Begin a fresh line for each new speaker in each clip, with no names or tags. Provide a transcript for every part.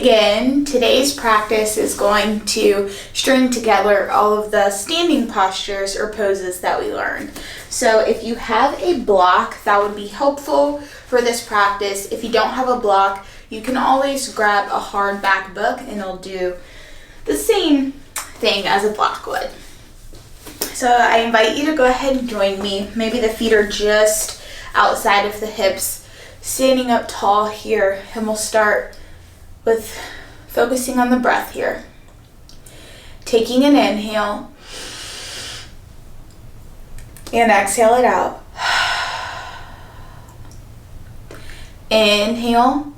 Again, today's practice is going to string together all of the standing postures or poses that we learned. So if you have a block, that would be helpful for this practice. If you don't have a block, you can always grab a hardback book and it'll do the same thing as a block would. So I invite you to go ahead and join me. Maybe the feet are just outside of the hips, standing up tall here, and we'll start with focusing on the breath here. Taking an inhale and exhale it out. Inhale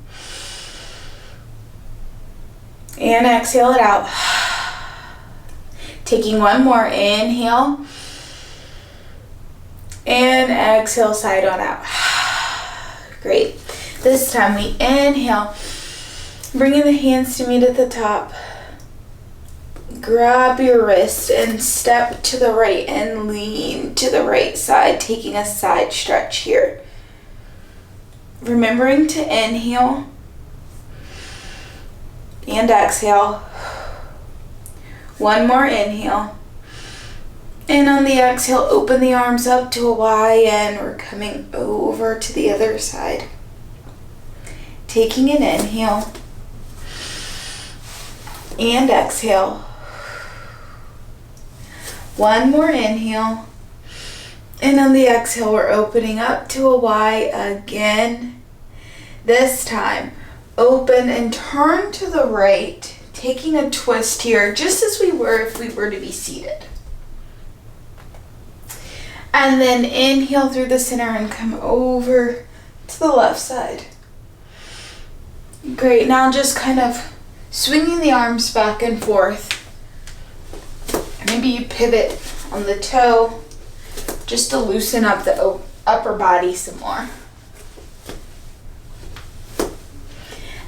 and exhale it out. Taking one more inhale and exhale, side on out. Great. This time we inhale, bringing the hands to meet at the top. Grab your wrist and step to the right and lean to the right side, taking a side stretch here. Remembering to inhale and exhale. One more inhale. And on the exhale, open the arms up to a Y and we're coming over to the other side. Taking an inhale and exhale. One more inhale. And on the exhale, we're opening up to a Y again. This time, open and turn to the right, taking a twist here, just as we were if we were to be seated. And then inhale through the center and come over to the left side. Great, now just kind of swinging the arms back and forth. Maybe you pivot on the toe just to loosen up the upper body some more.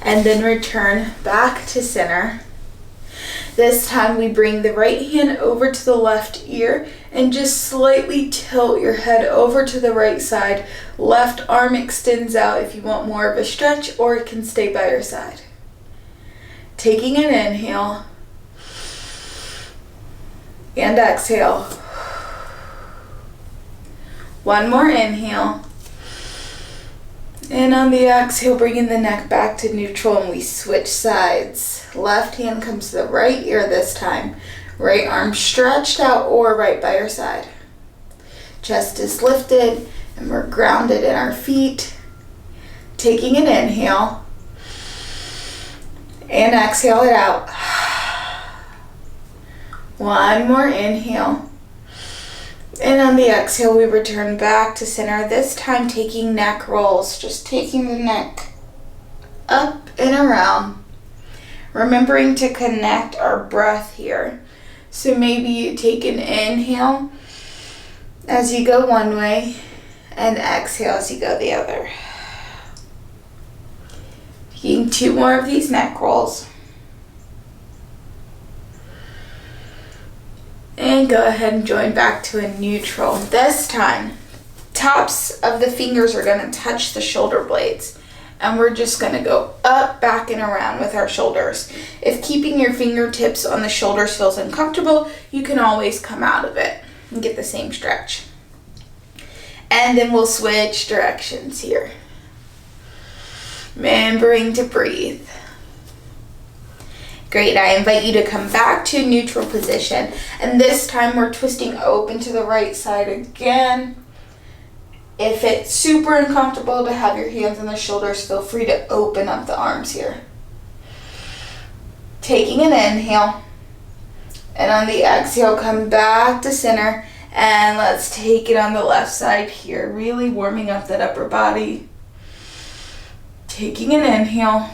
And then return back to center. This time we bring the right hand over to the left ear and just slightly tilt your head over to the right side. Left arm extends out if you want more of a stretch, or it can stay by your side. Taking an inhale and exhale. One more inhale. And on the exhale, bringing the neck back to neutral and we switch sides. Left hand comes to the right ear this time. Right arm stretched out or right by your side. Chest is lifted and we're grounded in our feet. Taking an inhale and exhale it out. One more inhale. And on the exhale, we return back to center, this time taking neck rolls, just taking the neck up and around. Remembering to connect our breath here. So maybe you take an inhale as you go one way and exhale as you go the other. Taking two more of these neck rolls. And go ahead and join back to a neutral. This time, tops of the fingers are going to touch the shoulder blades. And we're just going to go up, back, and around with our shoulders. If keeping your fingertips on the shoulders feels uncomfortable, you can always come out of it and get the same stretch. And then we'll switch directions here. Remembering to breathe. Great, I invite you to come back to neutral position. And this time we're twisting open to the right side again. If it's super uncomfortable to have your hands on the shoulders, feel free to open up the arms here. Taking an inhale. And on the exhale, come back to center. And let's take it on the left side here. Really warming up that upper body. Taking an inhale.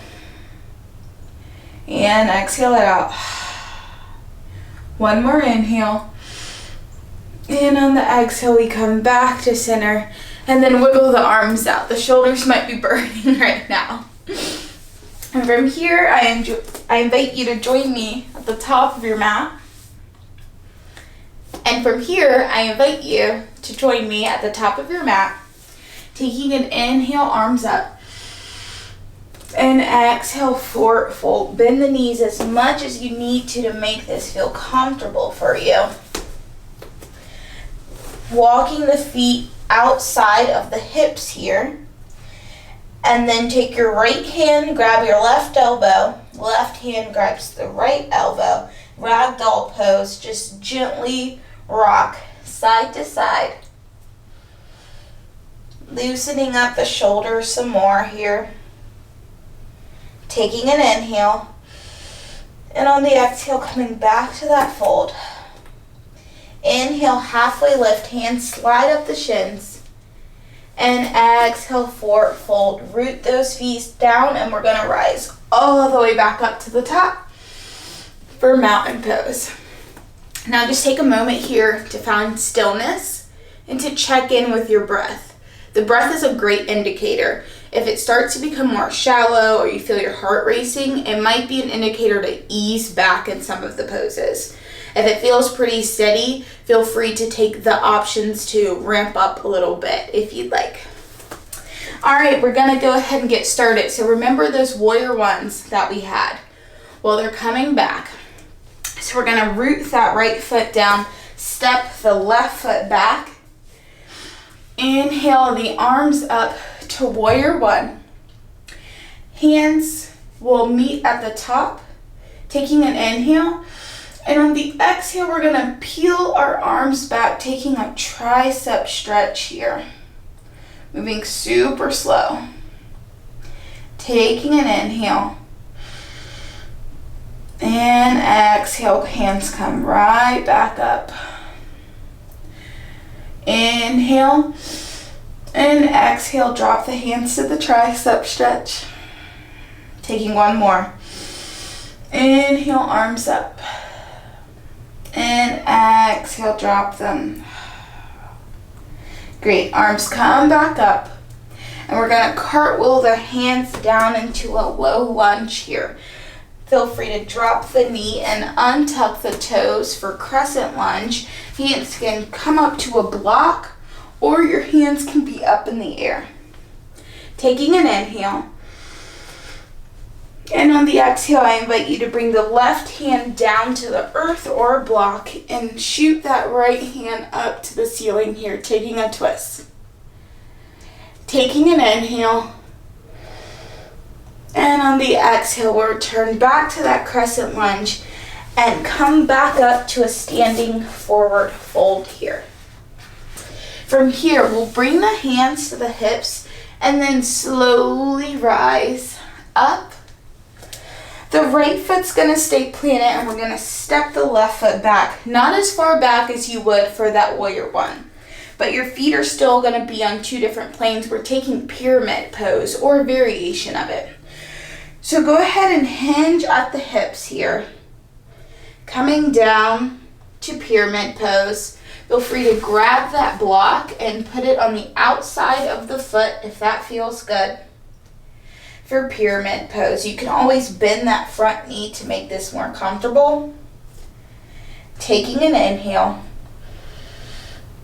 And exhale it out. One more inhale. And on the exhale, we come back to center. And then wiggle the arms out. The shoulders might be burning right now. And from here, I invite you to join me at the top of your mat. And from here, I invite you to join me at the top of your mat, taking an inhale, arms up. And exhale, forward fold. Bend the knees as much as you need to make this feel comfortable for you. Walking the feet outside of the hips here. And then take your right hand, grab your left elbow. Left hand grabs the right elbow. Ragdoll pose. Just gently rock side to side. Loosening up the shoulders some more here. Taking an inhale. And on the exhale, coming back to that fold. Inhale, halfway lift, hands slide up the shins. And exhale, forward fold. Root those feet down, and we're going to rise all the way back up to the top for mountain pose. Now just take a moment here to find stillness and to check in with your breath. The breath is a great indicator. If it starts to become more shallow or you feel your heart racing, it might be an indicator to ease back in some of the poses. If it feels pretty steady, feel free to take the options to ramp up a little bit if you'd like. All right, we're gonna go ahead and get started. So remember those warrior ones that we had? Well, they're coming back. So we're gonna root that right foot down, step the left foot back. Inhale the arms up to warrior one. Hands will meet at the top, taking an inhale. And on the exhale, we're gonna peel our arms back, taking a tricep stretch here. Moving super slow. Taking an inhale. And exhale, hands come right back up. Inhale. And exhale, drop the hands to the tricep stretch. Taking one more. Inhale, arms up. And exhale, drop them. Great, arms come back up. And we're gonna cartwheel the hands down into a low lunge here. Feel free to drop the knee and untuck the toes for crescent lunge. Hands can come up to a block or your hands can be up in the air. Taking an inhale. And on the exhale, I invite you to bring the left hand down to the earth or a block and shoot that right hand up to the ceiling here, taking a twist. Taking an inhale. And on the exhale, we'll return back to that crescent lunge and come back up to a standing forward fold here. From here, we'll bring the hands to the hips and then slowly rise up. The right foot's gonna stay planted and we're gonna step the left foot back. Not as far back as you would for that warrior one, but your feet are still gonna be on two different planes. We're taking pyramid pose or a variation of it. So go ahead and hinge at the hips here. Coming down to pyramid pose. Feel free to grab that block and put it on the outside of the foot if that feels good. For pyramid pose, you can always bend that front knee to make this more comfortable. Taking an inhale.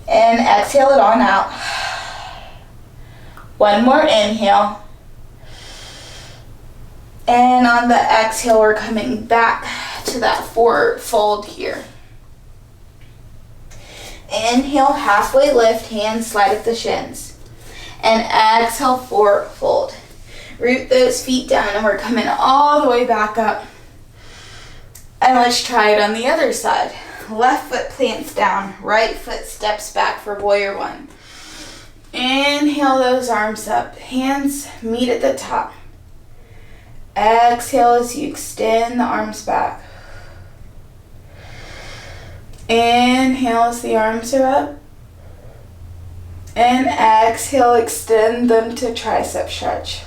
And exhale it on out. One more inhale. And on the exhale, we're coming back to that forward fold here. Inhale, halfway lift, hands slide up the shins. And exhale, forward fold. Root those feet down and we're coming all the way back up. And let's try it on the other side. Left foot plants down, right foot steps back for warrior one. Inhale those arms up, hands meet at the top. Exhale as you extend the arms back. Inhale as the arms are up. And exhale, extend them to tricep stretch.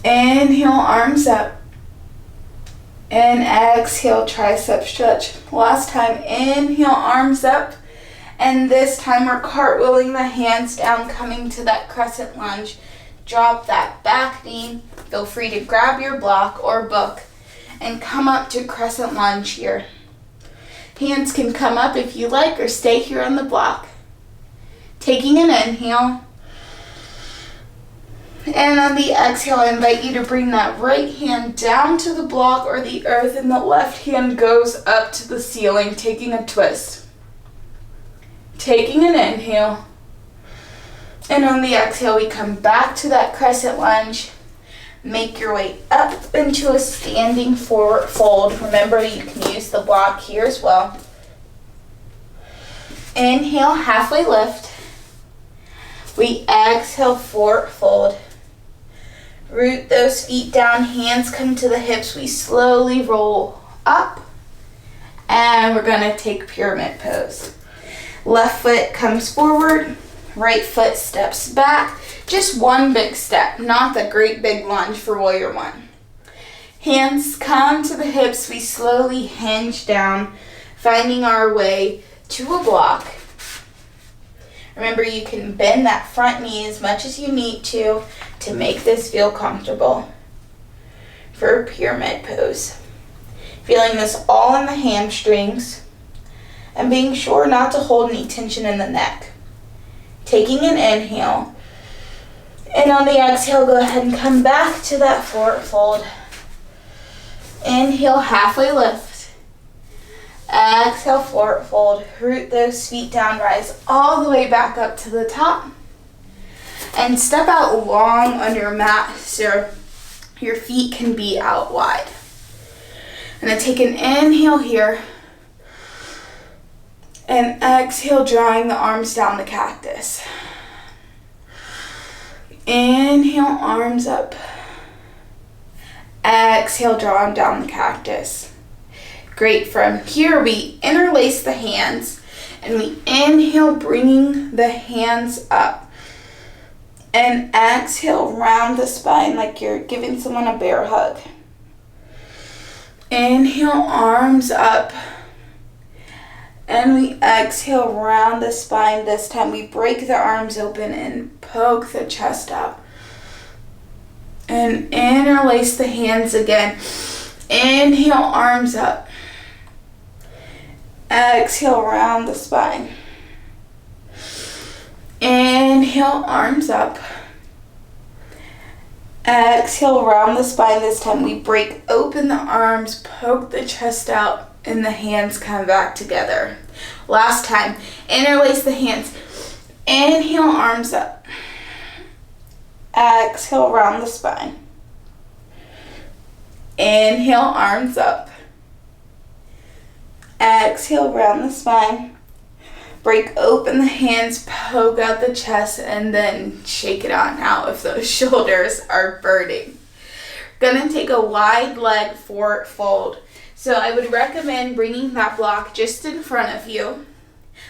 Inhale, arms up. And exhale, tricep stretch. Last time, inhale, arms up. And this time we're cartwheeling the hands down, coming to that crescent lunge. Drop that back knee. Feel free to grab your block or book and come up to crescent lunge here. Hands can come up if you like or stay here on the block. Taking an inhale. And on the exhale, I invite you to bring that right hand down to the block or the earth, and the left hand goes up to the ceiling, taking a twist. Taking an inhale. And on the exhale, we come back to that crescent lunge. Make your way up into a standing forward fold. Remember, you can use the block here as well. Inhale, halfway lift. We exhale, forward fold. Root those feet down, hands come to the hips. We slowly roll up, and we're gonna take pyramid pose. Left foot comes forward, right foot steps back. Just one big step, not the great big lunge for warrior one. Hands come to the hips. We slowly hinge down, finding our way to a block. Remember, you can bend that front knee as much as you need to make this feel comfortable for pyramid pose. Feeling this all in the hamstrings and being sure not to hold any tension in the neck. Taking an inhale, and on the exhale, go ahead and come back to that forward fold. Inhale, halfway lift. Exhale, forward fold. Root those feet down, rise all the way back up to the top. And step out long on your mat so your feet can be out wide. And then take an inhale here. And exhale, drawing the arms down the cactus. Inhale, arms up. Exhale, draw them down the cactus. Great. From here, we interlace the hands, and we inhale, bringing the hands up. And exhale, round the spine like you're giving someone a bear hug. Inhale, arms up. And we exhale, round the spine. This time we break the arms open and poke the chest out. And interlace the hands again. Inhale, arms up. Exhale, round the spine. Inhale, arms up. Exhale, round the spine. This time we break open the arms, poke the chest out, and the hands come back together. Last time, interlace the hands. Inhale, arms up. Exhale, round the spine. Inhale, arms up. Exhale, round the spine. Break open the hands, poke out the chest, and then shake it on out if those shoulders are burning. Gonna take a wide leg forward fold. So I would recommend bringing that block just in front of you.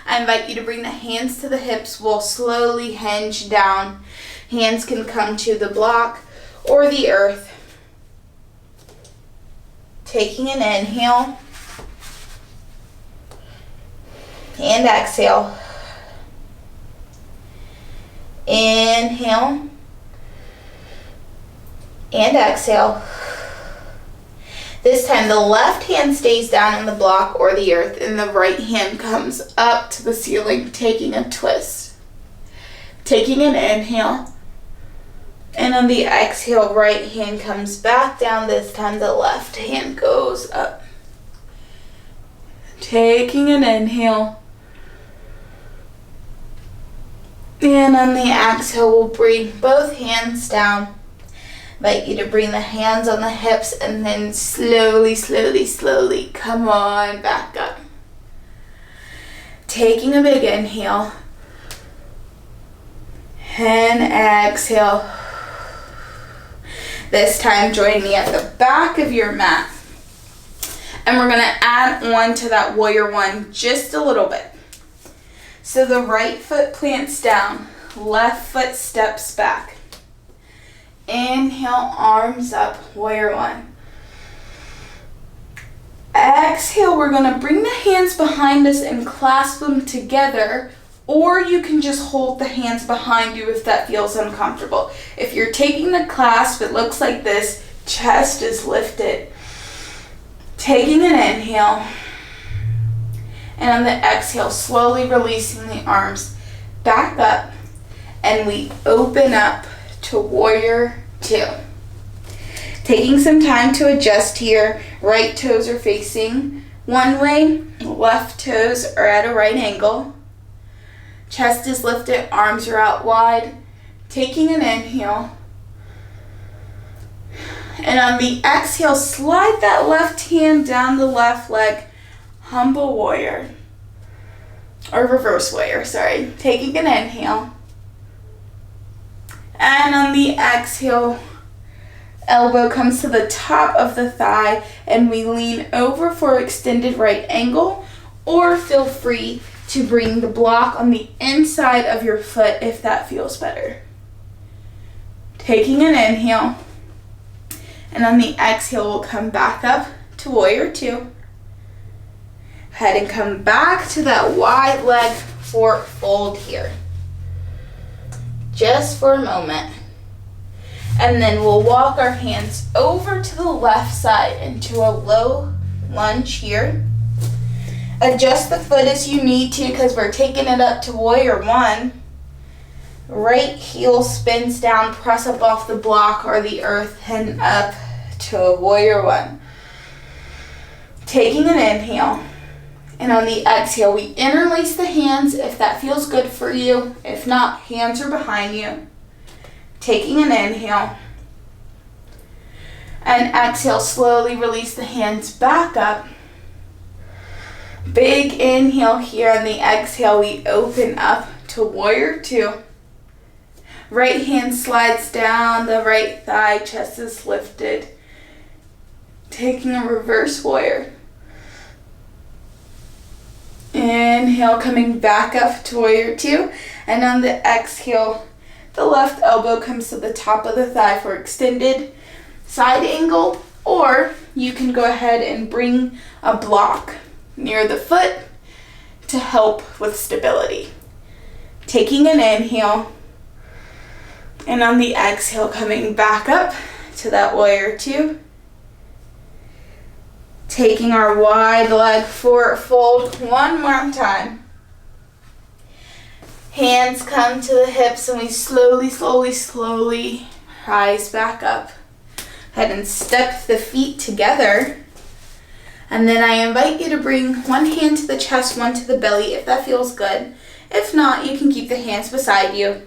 I invite you to bring the hands to the hips. We'll slowly hinge down. Hands can come to the block or the earth. Taking an inhale. And exhale. Inhale. And exhale. This time the left hand stays down on the block or the earth, and the right hand comes up to the ceiling, taking a twist. Taking an inhale. And on the exhale, right hand comes back down. This time the left hand goes up. Taking an inhale. And on the exhale, we'll bring both hands down. Invite you to bring the hands on the hips and then slowly, slowly, slowly come on back up. Taking a big inhale. And exhale. This time, join me at the back of your mat. And we're going to add on to that warrior one just a little bit. So the right foot plants down, left foot steps back. Inhale, arms up, warrior one. Exhale, we're going to bring the hands behind us and clasp them together, or you can just hold the hands behind you if that feels uncomfortable. If you're taking the clasp, it looks like this, chest is lifted. Taking an inhale. And on the exhale, slowly releasing the arms back up, and we open up to warrior two. Taking some time to adjust here. Right toes are facing one way, left toes are at a right angle. Chest is lifted, arms are out wide. Taking an inhale. And on the exhale, slide that left hand down the left leg. Humble warrior. Or reverse warrior, sorry. Taking an inhale. And on the exhale, elbow comes to the top of the thigh and we lean over for extended right angle, or feel free to bring the block on the inside of your foot if that feels better. Taking an inhale, and on the exhale we'll come back up to warrior two. Head and come back to that wide leg forward fold here. Just for a moment. And then we'll walk our hands over to the left side into a low lunge here. Adjust the foot as you need to because we're taking it up to warrior one. Right heel spins down, press up off the block or the earth, and up to warrior one. Taking an inhale. And on the exhale, we interlace the hands if that feels good for you. If not, hands are behind you. Taking an inhale. And exhale, slowly release the hands back up. Big inhale here. On the exhale, we open up to warrior two. Right hand slides down the right thigh, chest is lifted. Taking a reverse warrior. Inhale, coming back up to warrior two. And on the exhale, the left elbow comes to the top of the thigh for extended side angle, or you can go ahead and bring a block near the foot to help with stability. Taking an inhale, and on the exhale, coming back up to that warrior two. Taking our wide leg forward fold one more time. Hands come to the hips and we slowly rise back up. Head and step the feet together. And then I invite you to bring one hand to the chest, one to the belly if that feels good. If not, you can keep the hands beside you.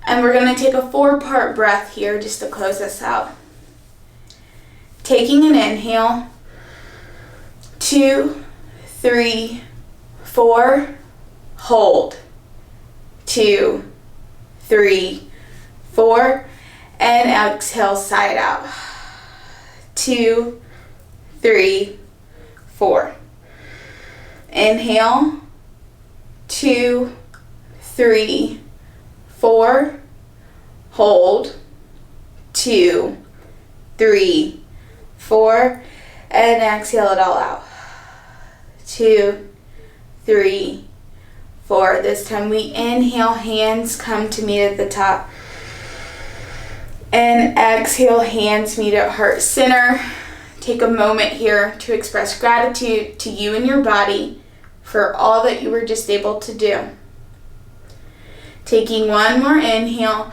And we're going to take a 4-part breath here just to close this out. Taking an inhale, 2, 3, 4, hold, 2, 3, 4, and exhale, side out, 2, 3, 4. Inhale, 2, 3, 4, hold, 2, 3, 4, and exhale it all out. 2, 3, 4. This time we inhale, hands come to meet at the top. And exhale, hands meet at heart center. Take a moment here to express gratitude to you and your body for all that you were just able to do. Taking one more inhale.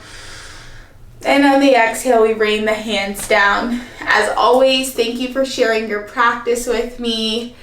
And on the exhale, we rain the hands down. As always, thank you for sharing your practice with me.